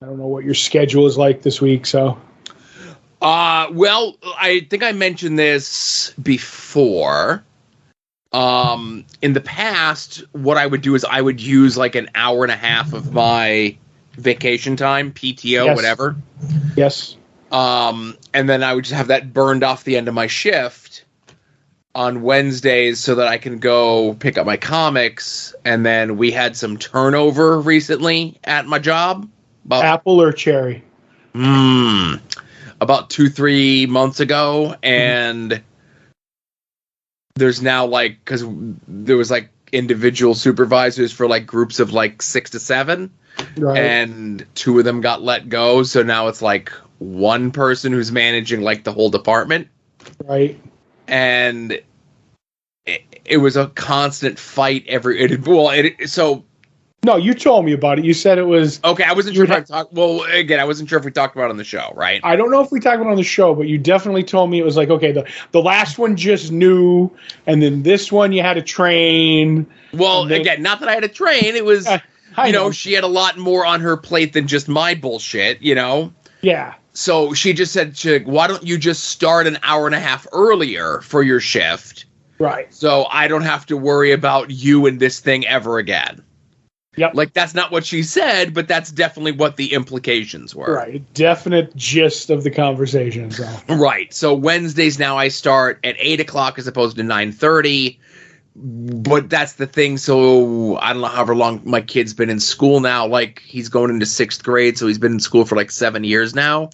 I don't know what your schedule is like this week, so. Well, I think I mentioned this before. In the past, what I would do is I would use like an hour and a half of my vacation time, PTO, Yes. whatever. Yes. And then I would just have that burned off the end of my shift on Wednesdays so that I can go pick up my comics. And then we had some turnover recently at my job. Apple or cherry? About 2-3 months ago. And there's now like, because there was like individual supervisors for like groups of like 6 to 7. Right. And 2 of them got let go. So now it's like one person who's managing like the whole department. Right. And it was a constant fight No, you told me about it. You said it was... Okay, I wasn't sure if I talked... Well, again, I wasn't sure if we talked about it on the show, right? I don't know if we talked about it on the show, but you definitely told me it was like, okay, the last one just knew, and then this one you had to train. Well, again, not that I had to train. It was, I know. she had a lot more on her plate than just my bullshit, Yeah. So she just said, why don't you just start an hour and a half earlier for your shift? Right. So I don't have to worry about you and this thing ever again. Yep. Like, that's not what she said, but that's definitely what the implications were. Right. Definite gist of the conversation. So. Right. So Wednesdays now I start at 8 o'clock as opposed to 9:30. But that's the thing. So I don't know however long my kid's been in school now. Like, he's going into 6th grade, so he's been in school for like 7 years now.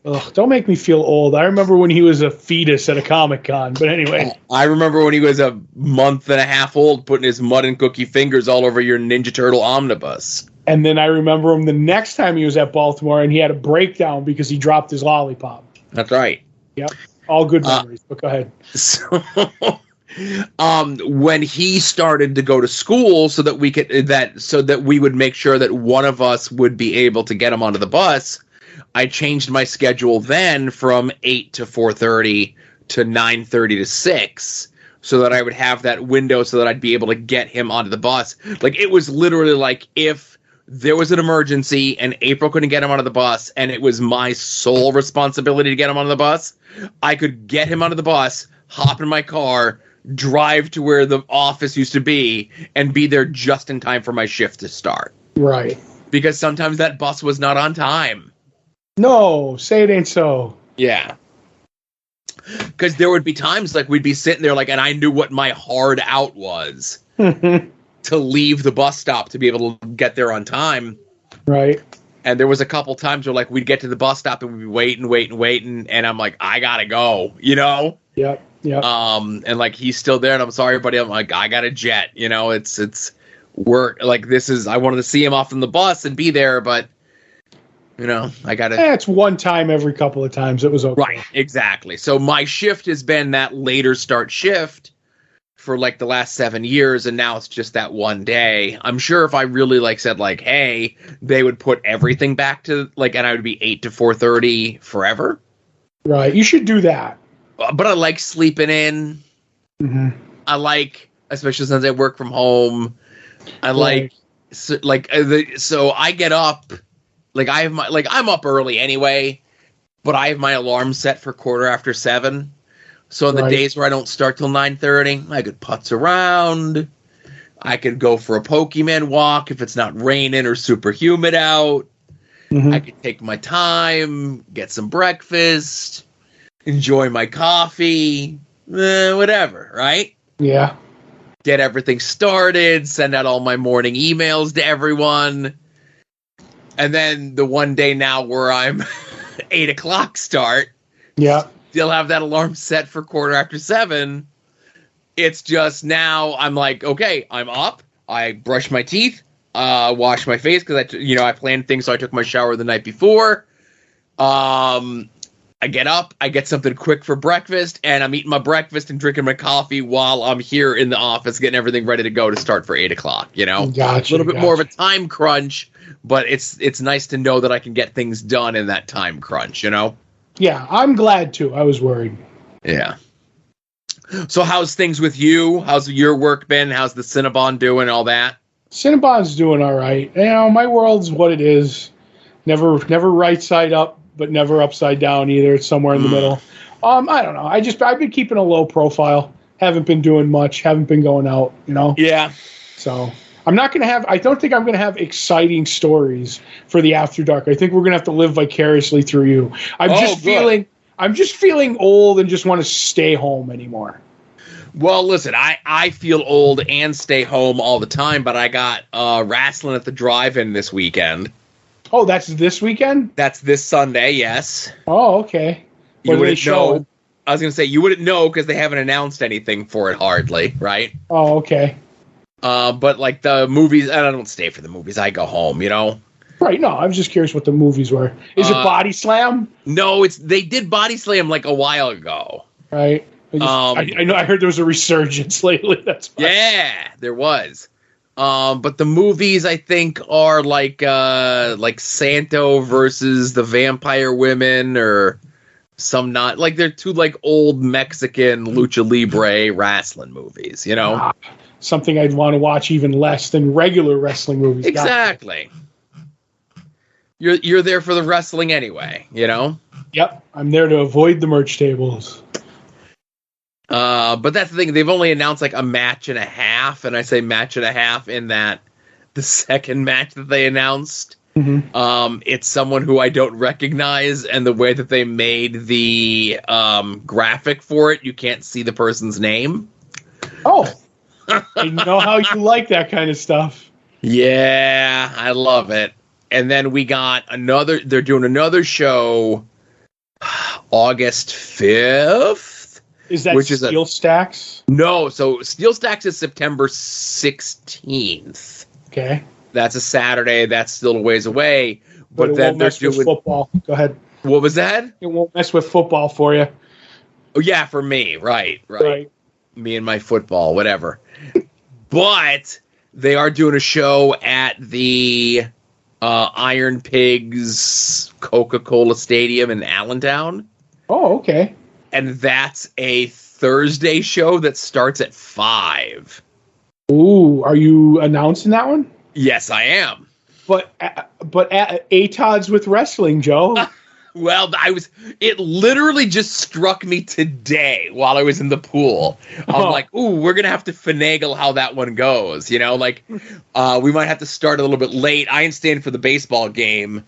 Ugh, don't make me feel old. I remember when he was a fetus at a Comic-Con, but anyway. I remember when he was a month and a half old putting his mud and cookie fingers all over your Ninja Turtle omnibus. And then I remember him the next time he was at Baltimore and he had a breakdown because he dropped his lollipop. That's right. Yep. All good memories, but go ahead. So, when he started to go to school so that we would make sure that one of us would be able to get him onto the bus, I changed my schedule then from 8 to 4:30 to 9:30 to 6 so that I would have that window so that I'd be able to get him onto the bus. Like, it was literally like if there was an emergency and April couldn't get him onto the bus and it was my sole responsibility to get him onto the bus, I could get him onto the bus, hop in my car, drive to where the office used to be, and be there just in time for my shift to start. Right. Because sometimes that bus was not on time. No, say it ain't so. Yeah. Because there would be times like we'd be sitting there like, and I knew what my hard out was to leave the bus stop to be able to get there on time. Right. And there was a couple times where like we'd get to the bus stop and we'd be waiting, and I'm like, I gotta go, Yep. Yep. And like he's still there, and I'm sorry, buddy. I'm like, I got a jet. It's work. Like, I wanted to see him off in the bus and be there, but. I got to... It's one time every couple of times. It was okay. Right, exactly. So my shift has been that later start shift for like the last 7 years, and now it's just that one day. I'm sure if I really said hey, they would put everything back to and I would be 8 to 4:30 forever. Right, you should do that. But I like sleeping in. Mm-hmm. I like, especially since I work from home. I like so I get up. I have I'm up early anyway, but I have my alarm set for 7:15. So on the days where I don't start till 9:30, I could putz around. I could go for a Pokemon walk if it's not raining or super humid out. Mm-hmm. I could take my time, get some breakfast, enjoy my coffee, whatever, right? Yeah. Get everything started, send out all my morning emails to everyone. And then the one day now where I'm 8 o'clock start, still have that alarm set for 7:15. It's just now I'm like, okay, I'm up. I brush my teeth, wash my face because I planned things, so I took my shower the night before. I get up, I get something quick for breakfast, and I'm eating my breakfast and drinking my coffee while I'm here in the office getting everything ready to go to start for 8 o'clock. Gotcha, a little bit more of a time crunch. But it's nice to know that I can get things done in that time crunch, Yeah, I'm glad too. I was worried. Yeah. So how's things with you? How's your work been? How's the Cinnabon doing? All that? Cinnabon's doing all right. My world's what it is. Never right side up, but never upside down either. It's somewhere in the middle. I don't know. I've been keeping a low profile. Haven't been doing much. Haven't been going out. Yeah. So I'm not going to have. I don't think I'm going to have exciting stories for the After Dark. I think we're going to have to live vicariously through you. I'm just feeling old and just want to stay home anymore. Well, listen, I feel old and stay home all the time, but I got wrestling at the drive-in this weekend. Oh, that's this weekend? That's this Sunday, yes. Oh, okay. You wouldn't know. I was going to say, you wouldn't know because they haven't announced anything for it hardly, right? Oh, okay. But like the movies, I don't stay for the movies. I go home, Right, no, I was just curious what the movies were. Is it Body Slam? No, they did Body Slam like a while ago. Right. I know. I heard there was a resurgence lately. That's why. Yeah, there was. But the movies I think are like Santo versus the Vampire Women, or some not like they're two like old Mexican lucha libre wrestling movies. Something I'd want to watch even less than regular wrestling movies. Exactly. You're there for the wrestling anyway. Yep, I'm there to avoid the merch tables. But that's the thing. They've only announced like a match and a half, and I say match and a half in that the second match that they announced, it's someone who I don't recognize, and the way that they made the graphic for it, you can't see the person's name. Oh, I know how you like that kind of stuff. Yeah, I love it. And then we got they're doing another show August 5th. Is that Steel Stacks? No, so Steel Stacks is September 16th. Okay. That's a Saturday. That's still a ways away. But then they're doing football. Go ahead. What was that? It won't mess with football for you. Oh, yeah, for me. Right. Me and my football, whatever. But they are doing a show at the Iron Pigs Coca-Cola Stadium in Allentown. Oh, okay. And that's a Thursday show that starts at 5. Ooh, are you announcing that one? Yes, I am. But ATODs with wrestling, Joe. Well, it literally just struck me today while I was in the pool. I'm like, ooh, we're going to have to finagle how that one goes. We might have to start a little bit late. I ain't staying for the baseball game.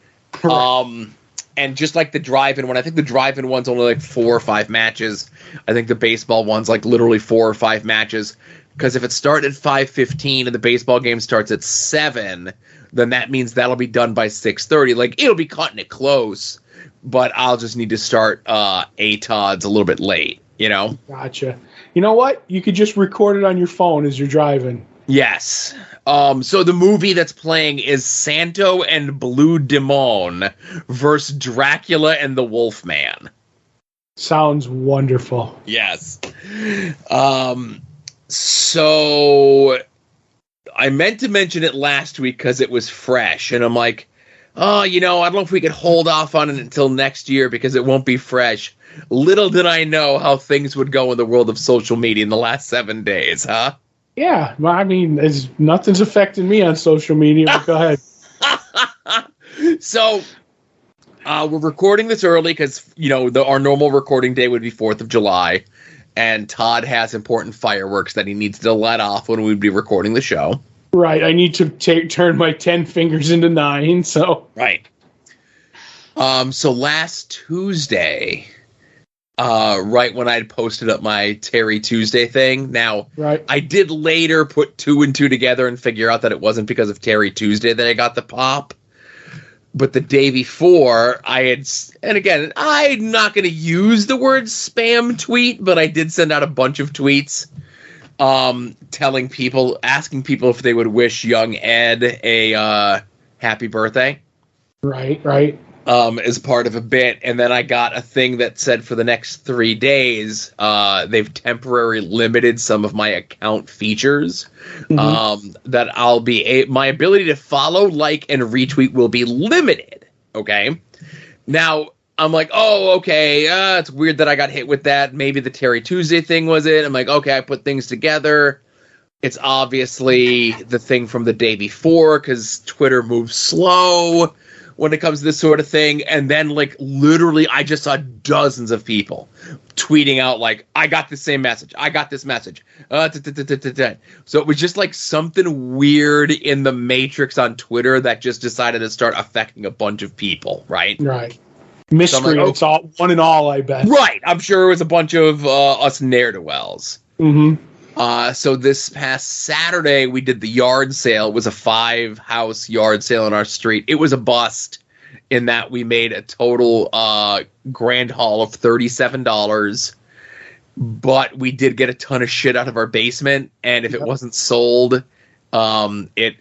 And just like the drive-in one, I think the drive-in one's only like 4 or 5 matches. I think the baseball one's like literally 4 or 5 matches. Because if it started at 5:15 and the baseball game starts at 7, then that means that'll be done by 6:30. Like, it'll be cutting it close, but I'll just need to start ATODs a little bit late, Gotcha. You know what? You could just record it on your phone as you're driving. Yes. So the movie that's playing is Santo and Blue Demon versus Dracula and the Wolfman. Sounds wonderful. Yes. So I meant to mention it last week because it was fresh, and I'm like, I don't know if we could hold off on it until next year because it won't be fresh. Little did I know how things would go in the world of social media in the last 7 days, huh? Yeah, well, I mean, nothing's affecting me on social media, but go ahead. So, we're recording this early because, our normal recording day would be 4th of July, and Todd has important fireworks that he needs to let off when we'd be recording the show. Right, I need to turn my 10 fingers into 9, so. Right. So last Tuesday, right when I had posted up my Terry Tuesday thing. Now, right. I did later put 2 and 2 together and figure out that it wasn't because of Terry Tuesday that I got the pop. But the day before, and again, I'm not going to use the word spam tweet, but I did send out a bunch of tweets asking people if they would wish young Ed a happy birthday. Right. As part of a bit, and then I got a thing that said for the next 3 days, they've temporarily limited some of my account features. That I'll be my ability to follow, like, and retweet will be limited. Okay, now I'm like, oh, okay, it's weird that I got hit with that. Maybe the Terry Tuesday thing was it. I'm like, okay, I put things together. It's obviously the thing from the day before because Twitter moves slow. when it comes to this sort of thing. And then, like, literally, I just saw dozens of people tweeting out, like, I got the same message. I got this message. So it was just, like, something weird in the matrix on Twitter that just decided to start affecting a bunch of people, right? Right. Mystery. So like, it's all one and all, I bet. Right. I'm sure it was a bunch of us ne'er-do-wells. Mm-hmm. So this past Saturday, we did the yard sale. It was a 5-house yard sale on our street. It was a bust in that we made a total grand haul of $37. But we did get a ton of shit out of our basement. And if it wasn't sold, it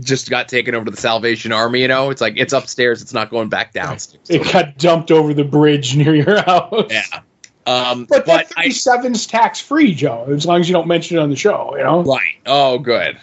just got taken over to the Salvation Army. You know, it's like it's upstairs. It's not going back downstairs. It got dumped over the bridge near your house. Yeah. But 37's tax free, Joe, as long as you don't mention it on the show, you know? Right. Oh, good.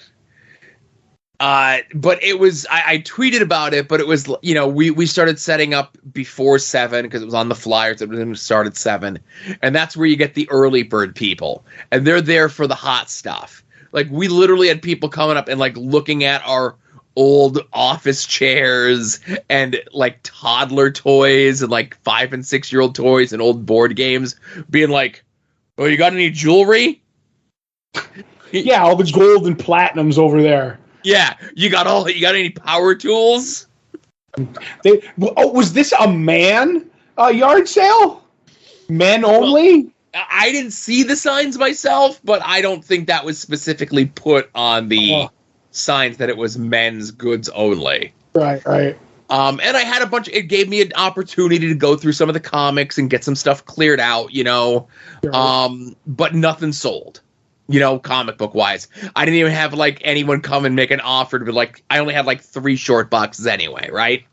But it was, I tweeted about it, but it was, you know, we started setting up before 7 because it was on the flyers. It was going to start at 7. And that's where you get the early bird people. And they're there for the hot stuff. Like, we literally had people coming up and, like, looking at our old office chairs and like toddler toys and like 5 and 6 year old toys and old board games, being like, "Oh, you got any jewelry?" Yeah, all the gold and platinums over there. Yeah, you got any power tools? Was this a man yard sale? Men only? Well, I didn't see the signs myself, but I don't think that was specifically put on the signs that it was men's goods only. Right. And I had it gave me an opportunity to go through some of the comics and get some stuff cleared out, you know. Right. But nothing sold, you know, comic book wise. I didn't even have like anyone come and make an offer to be like, I only had like 3 short boxes anyway, right?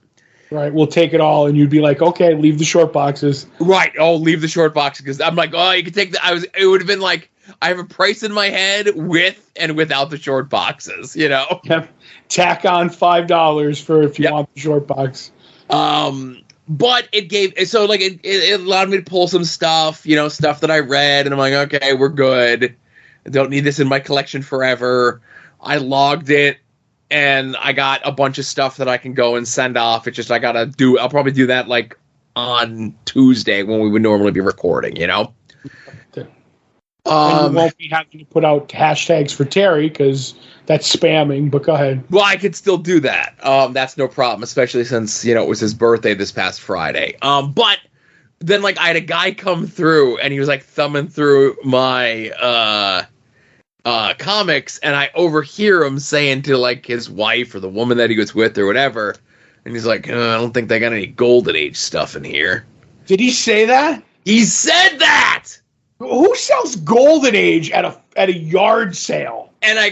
Right, we'll take it all, and you'd be like, okay, leave the short boxes. Right, leave the short boxes, because I'm like, you can take it would have been like, I have a price in my head with and without the short boxes, you know? Yep. Tack on $5 for if you want the short box. But it allowed me to pull some stuff, you know, stuff that I read, and I'm like, okay, we're good. I don't need this in my collection forever. I logged it, and I got a bunch of stuff that I can go and send off. It's just I'll probably do that like on Tuesday when we would normally be recording, you know? And you won't be having to put out hashtags for Terry because that's spamming, but go ahead. Well, I could still do that. That's no problem, especially since, you know, it was his birthday this past Friday. But then, like, I had a guy come through, and he was, like, thumbing through my comics, and I overhear him saying to, like, his wife or the woman that he was with or whatever, and he's like, I don't think they got any Golden Age stuff in here. Did he say that? He said that! Who sells Golden Age at a yard sale? And I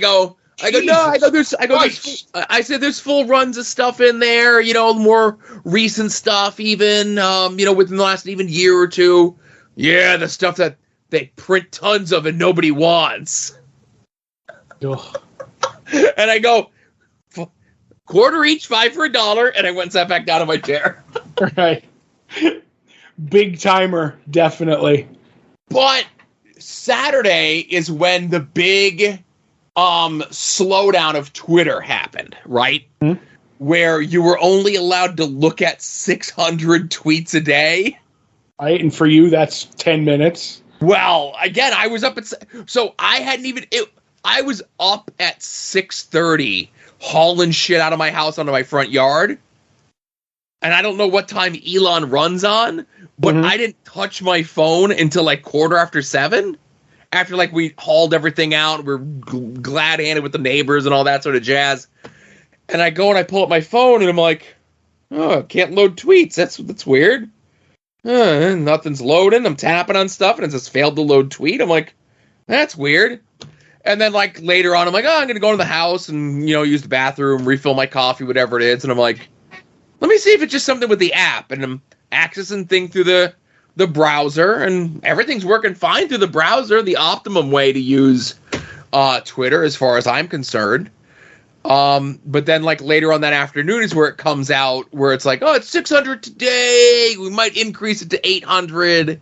said there's full runs of stuff in there, you know, more recent stuff even, you know, within the last even year or two. Yeah, the stuff that they print tons of and nobody wants. Ugh. And I go, quarter each, 5 for $1, and I went and sat back down in my chair. Right. Big timer, definitely. But Saturday is when the big slowdown of Twitter happened, right? Mm-hmm. Where you were only allowed to look at 600 tweets a day. Right, and for you, that's 10 minutes. Well, again, I was up at... So I hadn't even... I was up at 6:30 hauling shit out of my house onto my front yard. And I don't know what time Elon runs on, but I didn't touch my phone until like 7:15. After like we hauled everything out, we're glad-handed with the neighbors and all that sort of jazz. And I go and I pull up my phone and I'm like, can't load tweets. That's weird. Nothing's loading. I'm tapping on stuff and it says failed to load tweet. I'm like, that's weird. And then like later on, I'm like, I'm going to go to the house and, you know, use the bathroom, refill my coffee, whatever it is. And I'm like, let me see if it's just something with the app. And I'm accessing things through the browser, and everything's working fine through the browser, the optimum way to use Twitter as far as I'm concerned. But then like later on that afternoon is where it comes out, where it's like, it's 600 today. We might increase it to 800.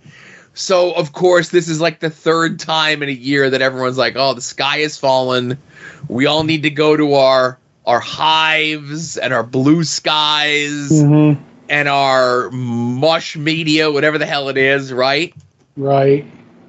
So, of course, this is like the 3rd time in a year that everyone's like, the sky has fallen. We all need to go to our our Hives and our Blue Skies and our Mush Media, whatever the hell it is, right? Right.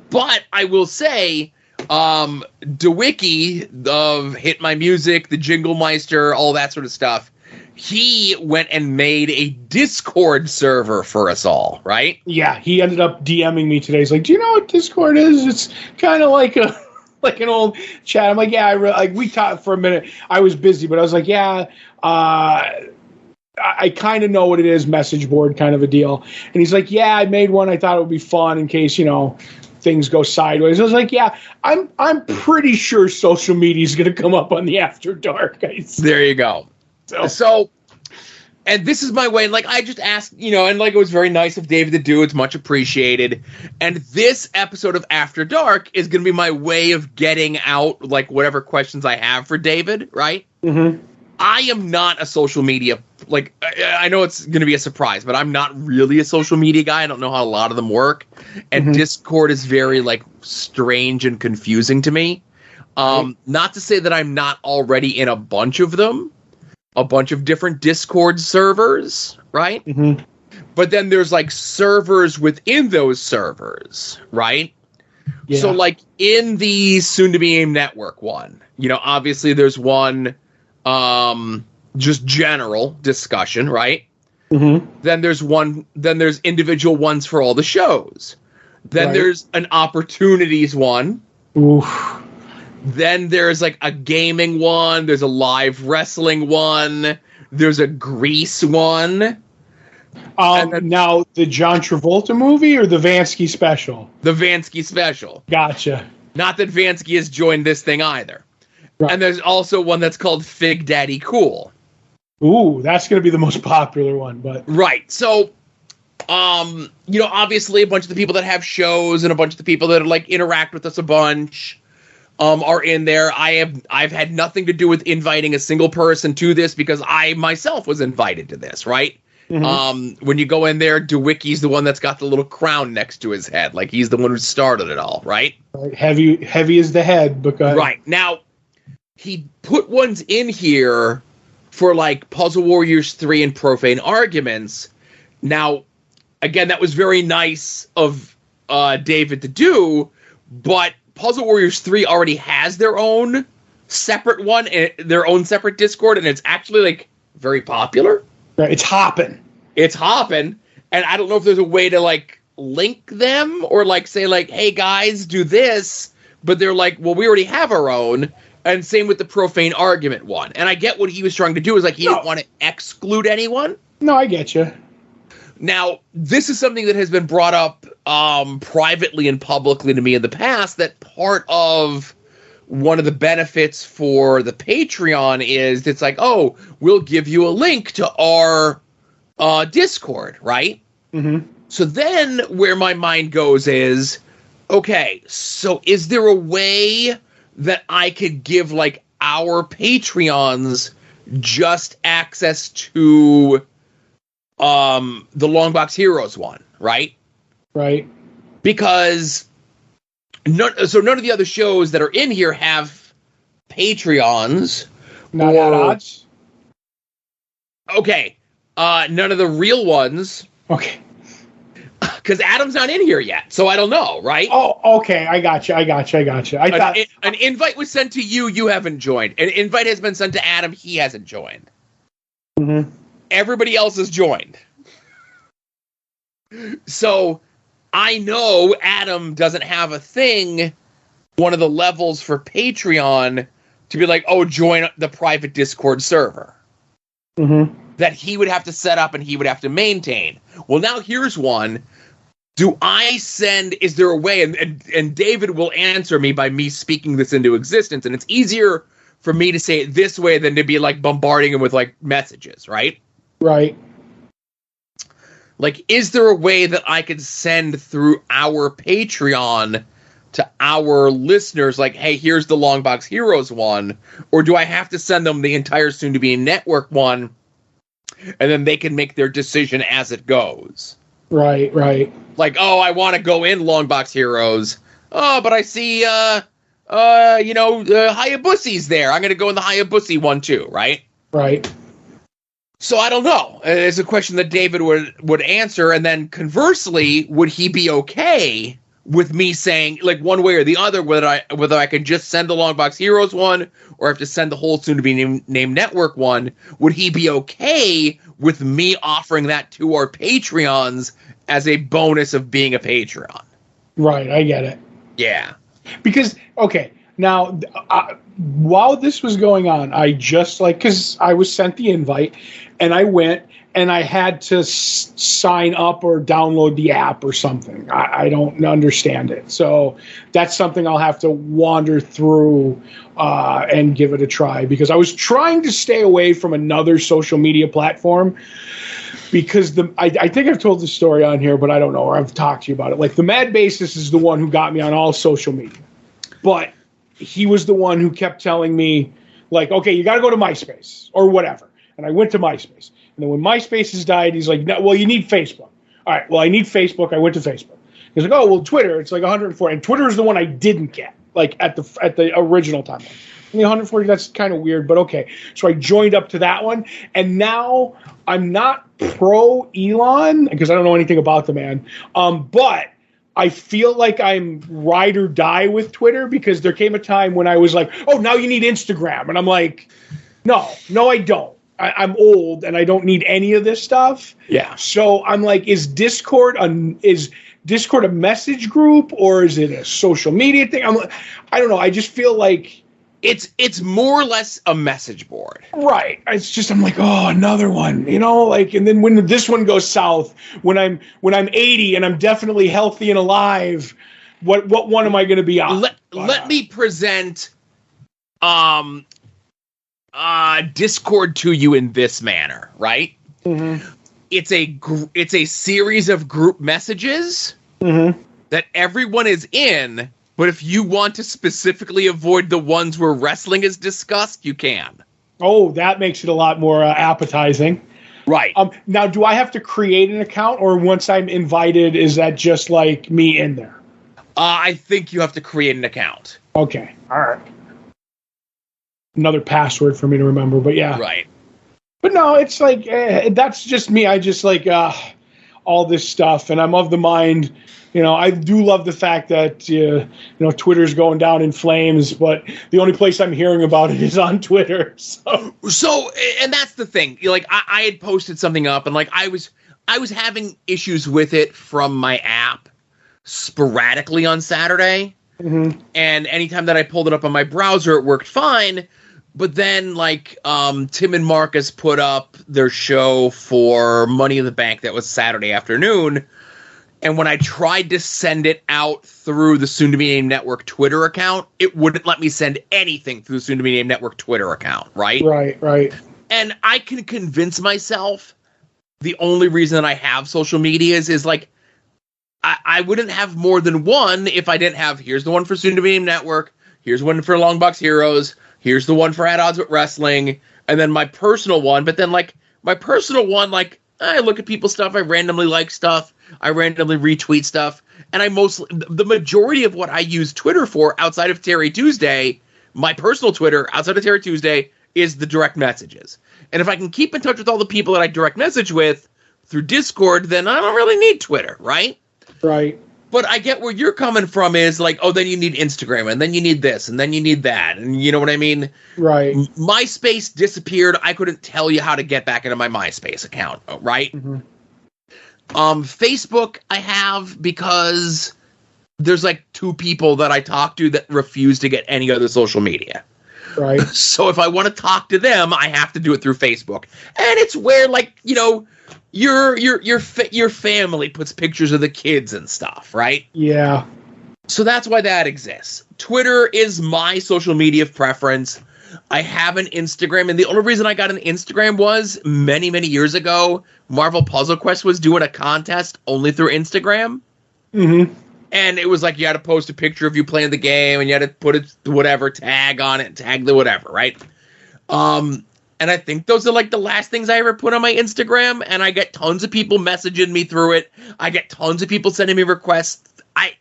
But I will say, DeWicki of Hit My Music, the Jingle Meister, all that sort of stuff, he went and made a Discord server for us all, right? Yeah, he ended up DMing me today. He's like, "Do you know what Discord is? It's kind of like an old chat." I'm like, "Yeah, we talked for a minute. I was busy, but I was like, yeah, I kind of know what it is, message board kind of a deal." And he's like, "Yeah, I made one. I thought it would be fun in case, things go sideways." I was like, "Yeah, I'm pretty sure social media is going to come up on the After Dark, guys." There you go. So, and this is my way. And I just asked, and it was very nice of David to do. It's much appreciated. And this episode of After Dark is going to be my way of getting out whatever questions I have for David, right? Mm-hmm. I am not a social media, I know it's going to be a surprise, but I'm not really a social media guy. I don't know how a lot of them work. And Discord is very, strange and confusing to me. Not to say that I'm not already in a bunch of them, a bunch of different Discord servers, right? Mm-hmm. But then there's, servers within those servers, right? Yeah. So, in the soon-to-be AIM network one, obviously there's one... just general discussion, right? Mm-hmm. Then there's individual ones for all the shows. Then there's an opportunities one. Oof. Then there's a gaming one. There's a live wrestling one. There's a Grease one. Now the John Travolta movie or the Vansky special? The Vansky special. Gotcha. Not that Vansky has joined this thing either. Right. And there's also one that's called Fig Daddy Cool. Ooh, that's going to be the most popular one, but... Right. So, obviously a bunch of the people that have shows and a bunch of the people that interact with us a bunch are in there. I've had nothing to do with inviting a single person to this because I myself was invited to this, right? Mm-hmm. When you go in there, DeWicki's the one that's got the little crown next to his head. He's the one who started it all, right? Heavy is the head. Because... Right. Now... He put ones in here for Puzzle Warriors 3 and Profane Arguments. Now, again, that was very nice of David to do, but Puzzle Warriors 3 already has their own separate one, their own separate Discord, and it's actually very popular. Right, it's hopping. It's hopping, and I don't know if there's a way to link them or say hey guys, do this, but they're well, we already have our own. And same with the Profane Argument one. And I get what he was trying to do is he didn't want to exclude anyone. No, I get you. Now, this is something that has been brought up privately and publicly to me in the past, that part of one of the benefits for the Patreon is it's oh, we'll give you a link to our Discord, right? Mm-hmm. So then where my mind goes is, okay, so is there a way that I could give our Patreons just access to the Longbox Heroes one, right? Right. Because none of the other shows that are in here have Patreons. Not at odds? Okay. None of the real ones. Okay. Because Adam's not in here yet, so I don't know, right? Oh, okay. I got you. I thought an invite was sent to you. You haven't joined. An invite has been sent to Adam. He hasn't joined. Mm-hmm. Everybody else has joined. So I know Adam doesn't have a thing, one of the levels for Patreon, to be join the private Discord server. Mm-hmm. That he would have to set up and he would have to maintain. Well, now here's one. Do I send, is there a way, and David will answer me by me speaking this into existence, and it's easier for me to say it this way than to be bombarding him with messages, right? Right. Is there a way that I could send through our Patreon to our listeners, hey, here's the Longbox Heroes one, or do I have to send them the entire soon-to-be network one, and then they can make their decision as it goes? Right. I want to go in Longbox Heroes. Oh, but I see, Hayabusa's there. I'm going to go in the Hayabusa one too, right? Right. So I don't know. It's a question that David would answer. And then conversely, would he be okay with me saying, like, one way or the other, whether I could just send the Longbox Heroes one or have to send the whole soon-to-be named network one? Would he be okay with me offering that to our Patreons as a bonus of being a Patreon? Right, I get it. Yeah. Because, okay, now, while this was going on, I just, because I was sent the invite, and I went, and I had to sign up or download the app or something. I don't understand it. So that's something I'll have to wander through and give it a try, because I was trying to stay away from another social media platform, because I think I've told this story on here, but I don't know, or I've talked to you about it. Like, the Mad Bassist is the one who got me on all social media. But he was the one who kept telling me, like, okay, you got to go to MySpace or whatever. And I went to MySpace. And then when MySpace has died, he's like, no, well, you need Facebook. All right, well, I need Facebook. I went to Facebook. He's like, oh, well, Twitter, it's like 140. And Twitter is the one I didn't get, like, at the original time. I mean, 140, that's kind of weird, but okay. So I joined up to that one. And now I'm not pro Elon, because I don't know anything about the man. But I feel like I'm ride or die with Twitter, because there came a time when I was like, oh, now you need Instagram. And I'm like, no, I don't. I'm old and I don't need any of this stuff. Yeah. So I'm like, is Discord a message group, or is it a social media thing? I don't know. I just feel like it's more or less a message board. Right. It's just, I'm like, oh, another one, like, and then when this one goes south, when I'm 80 and I'm definitely healthy and alive, what one am I going to be on? Let me present Discord to you in this manner, right? Mm-hmm. It's a series of group messages that everyone is in, but if you want to specifically avoid the ones where wrestling is discussed, you can. Oh, that makes it a lot more appetizing. Right. Now, do I have to create an account, or once I'm invited, is that just like me in there? I think you have to create an account. Okay. All right. Another password for me to remember, but yeah. Right. But no, it's like, that's just me. I just like all this stuff, and I'm of the mind, I do love the fact that, Twitter's going down in flames, but the only place I'm hearing about it is on Twitter. So, and that's the thing. Like, I had posted something up, and like, I was having issues with it from my app sporadically on Saturday. Mm-hmm. And anytime that I pulled it up on my browser, it worked fine. But then, like, Tim and Marcus put up their show for Money in the Bank that was Saturday afternoon. And when I tried to send it out through the soon-to-be-named network Twitter account, it wouldn't let me send anything through the soon-to-be-named network Twitter account, right? Right. And I can convince myself the only reason I have social medias is, like, I wouldn't have more than one if I didn't have, here's the one for soon-to-be-named network, here's one for Longbox Heroes, here's the one for At Odds with Wrestling, and then my personal one. But then, like, my personal one, like, I look at people's stuff, I randomly like stuff, I randomly retweet stuff, and the majority of what I use Twitter for outside of Terry Tuesday, my personal Twitter outside of Terry Tuesday, is the direct messages. And if I can keep in touch with all the people that I direct message with through Discord, then I don't really need Twitter, right? Right. But I get where you're coming from is like, oh, then you need Instagram, and then you need this, and then you need that. And you know what I mean? Right. MySpace disappeared. I couldn't tell you how to get back into my MySpace account, right? Mm-hmm. Facebook I have because there's like 2 people that I talk to that refuse to get any other social media. Right. So if I want to talk to them, I have to do it through Facebook. And it's where, like, your family puts pictures of the kids and stuff, right? Yeah. So that's why that exists. Twitter is my social media of preference. I have an Instagram, and the only reason I got an Instagram was many, many years ago, Marvel Puzzle Quest was doing a contest only through Instagram. Mm-hmm. And it was like you had to post a picture of you playing the game, and you had to put it whatever tag on it, tag the whatever, right? And I think those are like the last things I ever put on my Instagram, and I get tons of people messaging me through it. I get tons of people sending me requests. I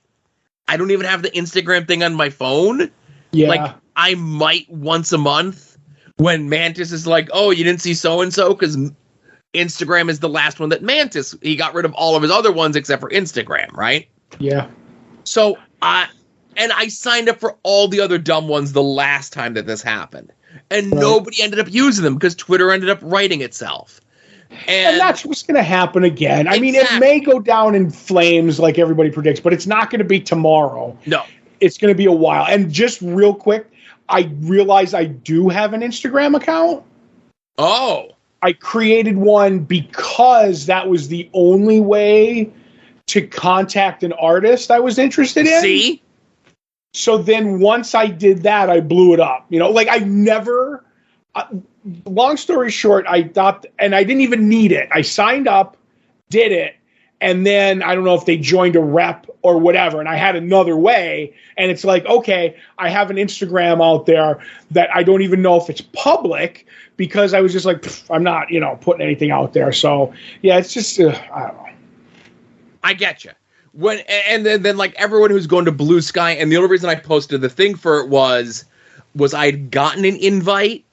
don't even have the Instagram thing on my phone. Yeah. Like, I might once a month, When Mantis is like, oh, you didn't see so-and-so? Because Instagram is the last one that Mantis, he got rid of all of his other ones except for Instagram, right? Yeah. So I signed up for all the other dumb ones the last time that this happened. And nobody ended up using them because Twitter ended up writing itself. And that's what's going to happen again. I mean, it may go down in flames like everybody predicts, but it's not going to be tomorrow. No. It's going to be a while. And just real quick, I realize I do have an Instagram account. Oh. I created one because that was the only way to contact an artist I was interested in. See? So then once I did that, I blew it up. Like I never... long story short, I thought, and I didn't even need it. I signed up, did it, and then I don't know if they joined a rep or whatever, and I had another way, and it's like, okay, I have an Instagram out there that I don't even know if it's public because I was just like, I'm not, putting anything out there. So, yeah, it's just, I don't know. I get you. And then like everyone who's going to Blue Sky, and the only reason I posted the thing for it was I'd gotten an invite.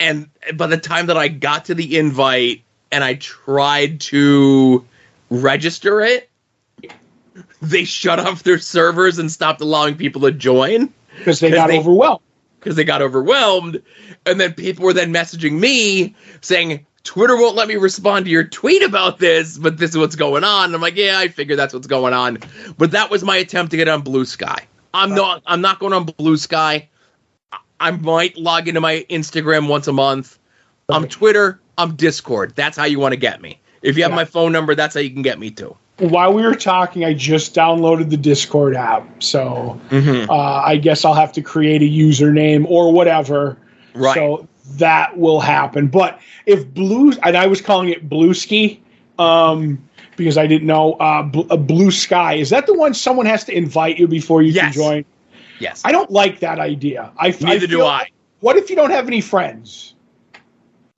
And by the time that I got to the invite and I tried to register it, they shut off their servers and stopped allowing people to join. Because they got overwhelmed. Because they got overwhelmed. And then people were then messaging me saying, Twitter won't let me respond to your tweet about this, but this is what's going on. And I'm like, yeah, I figured that's what's going on. But that was my attempt to get on Blue Sky. I'm not going on Blue Sky. I might log into my Instagram once a month. I'm Twitter. I'm Discord. That's how you want to get me. If you have my phone number, that's how you can get me too. While we were talking, I just downloaded the Discord app. So I guess I'll have to create a username or whatever. Right. So that will happen. But if and I was calling it Blueski because I didn't know, Blue Sky. Is that the one someone has to invite you before you can join? Yes. I don't like that idea. Neither do I. What if you don't have any friends?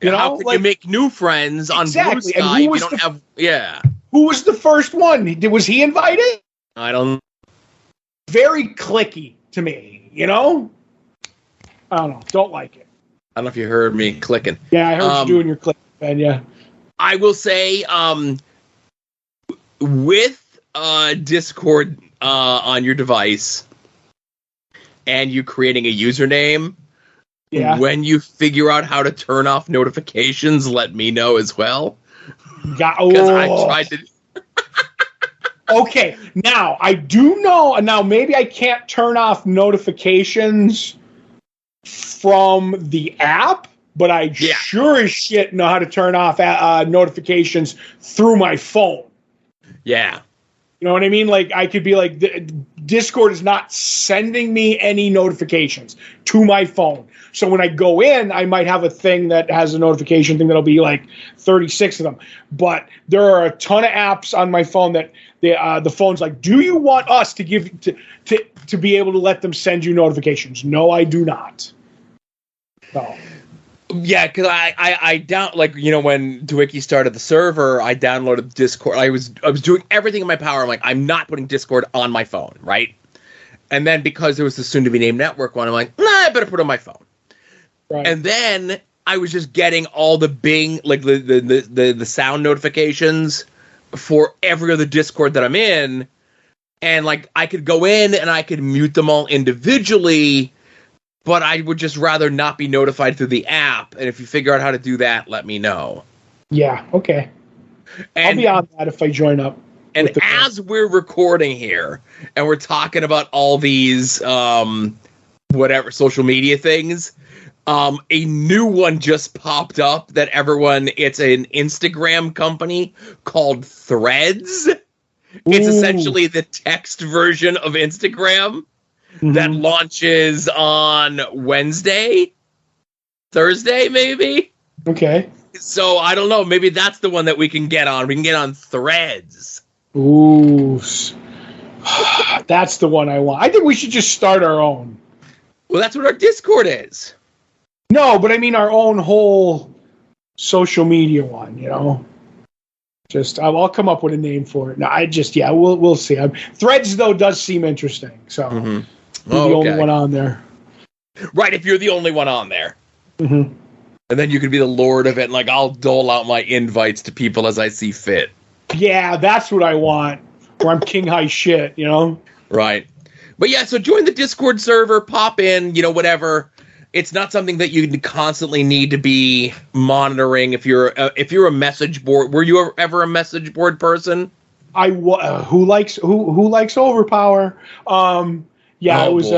How could you make new friends on Blue Sky? You don't have. Yeah. Who was the first one? Was he invited? I don't. Very clicky to me. I don't know. Don't like it. I don't know if you heard me clicking. Yeah, I heard you doing your click, Ben. Yeah. I will say, with Discord on your device. And you creating a username, when you figure out how to turn off notifications, let me know as well. Because I tried to. Okay, now I do know. Now maybe I can't turn off notifications from the app, but I sure as shit know how to turn off notifications through my phone. Yeah. You know what I mean? Like, I could be like, Discord is not sending me any notifications to my phone. So when I go in, I might have a thing that has a notification thing that'll be like 36 of them. But there are a ton of apps on my phone that the phone's like, do you want us to give to be able to let them send you notifications? No, I do not. No. Yeah, because I when Dwiki started the server, I downloaded Discord. I was doing everything in my power. I'm like, I'm not putting Discord on my phone, right? And then because there was the soon-to-be-named network one, I'm like, nah, I better put it on my phone. Right. And then I was just getting all the Bing, like the sound notifications for every other Discord that I'm in, and like I could go in and I could mute them all individually. But I would just rather not be notified through the app. And if you figure out how to do that, let me know. Yeah, okay. I'll be on that if I join up. And as we're recording here, and we're talking about all these whatever social media things, a new one just popped up that it's an Instagram company called Threads. Ooh. It's essentially the text version of Instagram. That launches on Thursday, maybe? Okay. So, I don't know. Maybe that's the one that we can get on. We can get on Threads. Ooh. That's the one I want. I think we should just start our own. Well, that's what our Discord is. No, but I mean our own whole social media one, Just, I'll come up with a name for it. No, we'll see. Threads, though, does seem interesting, so... The only one on there. Right, if you're the only one on there. Mm-hmm. And then you could be the lord of it, and like I'll dole out my invites to people as I see fit. Yeah, that's what I want. Where I'm king high shit, you know? Right. But yeah, so join the Discord server, pop in, whatever. It's not something that you constantly need to be monitoring. If you're a message board, were you ever a message board person? Who likes Overpower? Yeah, it was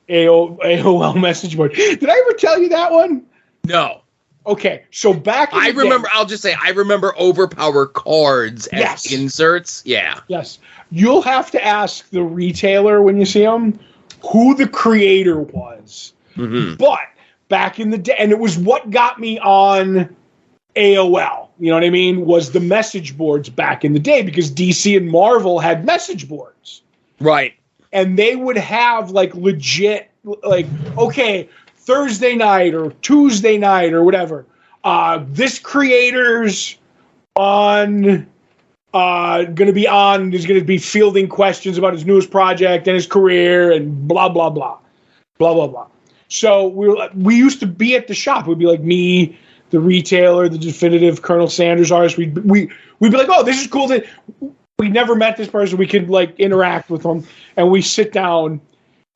AOL message board. Did I ever tell you that one? No. Okay, so back in the day, I'll just say I remember Overpower cards as inserts. Yeah. Yes. You'll have to ask the retailer when you see them who the creator was. Mm-hmm. But back in the day, and it was what got me on AOL, you know what I mean, was the message boards back in the day, because DC and Marvel had message boards. Right. And they would have like legit, like, okay, Thursday night or Tuesday night or whatever, this creator's on, is going to be fielding questions about his newest project and his career and blah, blah, blah, blah, blah, blah. So we used to be at the shop. We'd be like me, the retailer, the definitive Colonel Sanders artist. We'd be like, oh, this is cool. We never met this person. We could like interact with them, and we sit down,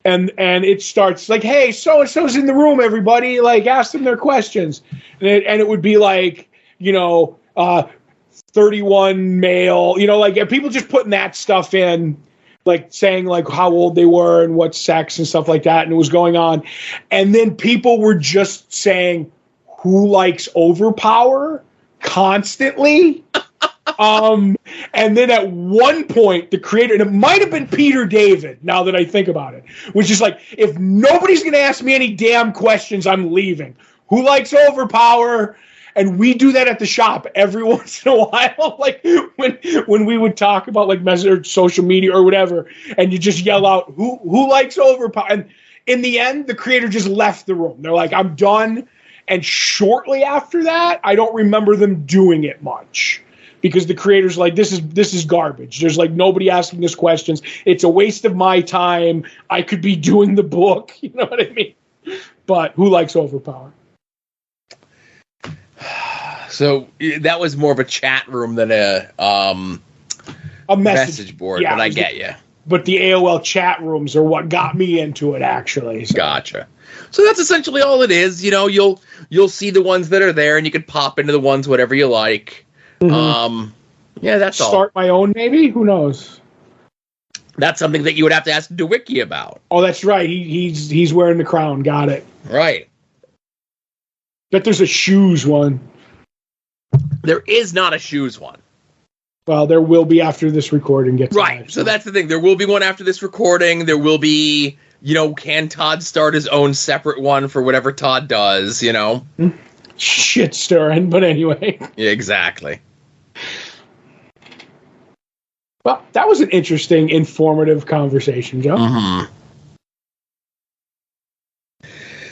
and it starts like, hey, so and so's in the room, everybody. Like, ask them their questions, and it would be like, 31 male, like people just putting that stuff in. Like saying like how old they were and what sex and stuff like that, and it was going on. And then people were just saying who likes Overpower constantly. And then at one point the creator, and it might have been Peter David, now that I think about it, was just like, if nobody's gonna ask me any damn questions, I'm leaving. Who likes Overpower? And we do that at the shop every once in a while, like when we would talk about like message or social media or whatever, and you just yell out, who likes Overpower? And in the end, the creator just left the room. They're like, I'm done. And shortly after that, I don't remember them doing it much, because the creator's like, this is garbage. There's like nobody asking us questions. It's a waste of my time. I could be doing the book. You know what I mean? But who likes Overpower? So that was more of a chat room than a message board, yeah, but I get you. But the AOL chat rooms are what got me into it, actually. So. Gotcha. So that's essentially all it is. You'll see the ones that are there, and you can pop into the ones whatever you like. Mm-hmm. Yeah, that's all. Start my own, maybe? Who knows? That's something that you would have to ask DeWicki about. Oh, that's right. He's wearing the crown. Got it. Right. Bet there's a shoes one. There is not a shoes one. Well, there will be after this recording gets right. So that's the thing. There will be one after this recording. There will be, can Todd start his own separate one for whatever Todd does, Shit stirring, but anyway. Yeah, exactly. Well, that was an interesting, informative conversation, Joe. Mm-hmm.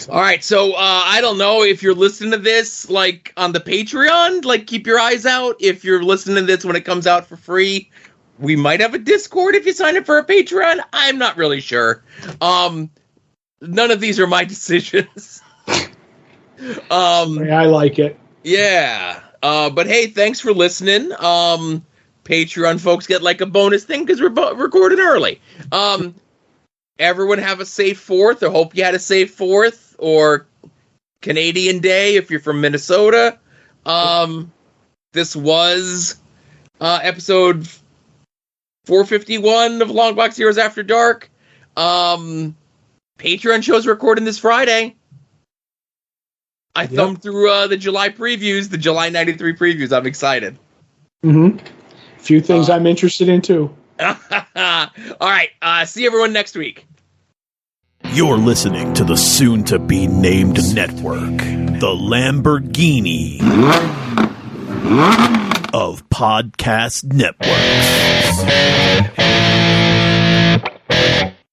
All right, so I don't know if you're listening to this like on the Patreon, like keep your eyes out. If you're listening to this when it comes out for free, we might have a Discord if you sign up for a Patreon. I'm not really sure. None of these are my decisions. I like it. Yeah. But hey, thanks for listening. Patreon folks get like a bonus thing because we're recording early. Everyone have a safe 4th. I hope you had a safe 4th or Canadian Day if you're from Minnesota. This was episode 451 of Longbox Heroes After Dark. Patreon show's recording this Friday. I thumbed through the July previews, the July 93 previews. I'm excited. Mm-hmm. A few things I'm interested in, too. All right. See everyone next week. You're listening to the soon-to-be-named network, the Lamborghini of podcast networks.